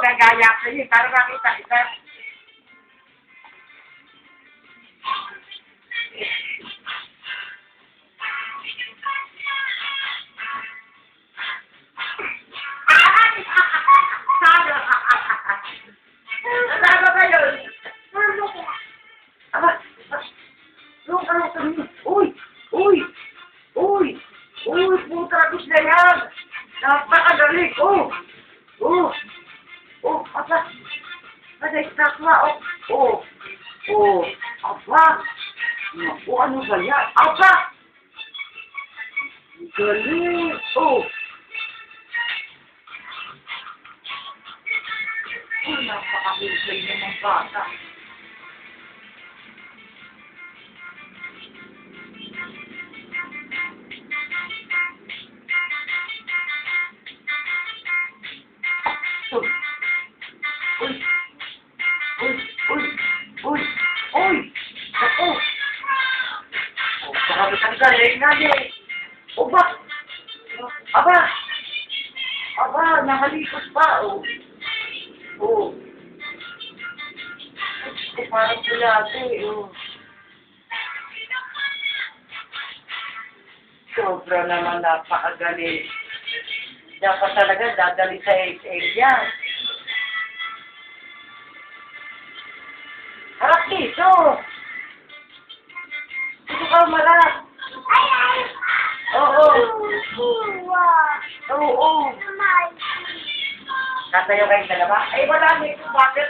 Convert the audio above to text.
gagaya ko yun. Para makita isa. Nasama ka yun? Aba, uy, uy, uy, uy, putragos na yan. Napakagaling, oh, oh, oh, aba, madaysak na, oh, aba, naku, ano ba yan? Aba, galing, oh, napakahusay naman bata. Uy! Uy! Uy! Uy! Uy! Uy! Ako! Oh, marami kang galing nga eh. O ba? Aba! Aba, nakalikot pa, oh. Oh. Oh, parang bulate, oh. Sobra naman napakagaling. Dapat talaga dadali sa AA yan. Harap dito! Dito ka, marap! Oo! Oo! Katayo kayong dalawa? Ay, wala, may bakit.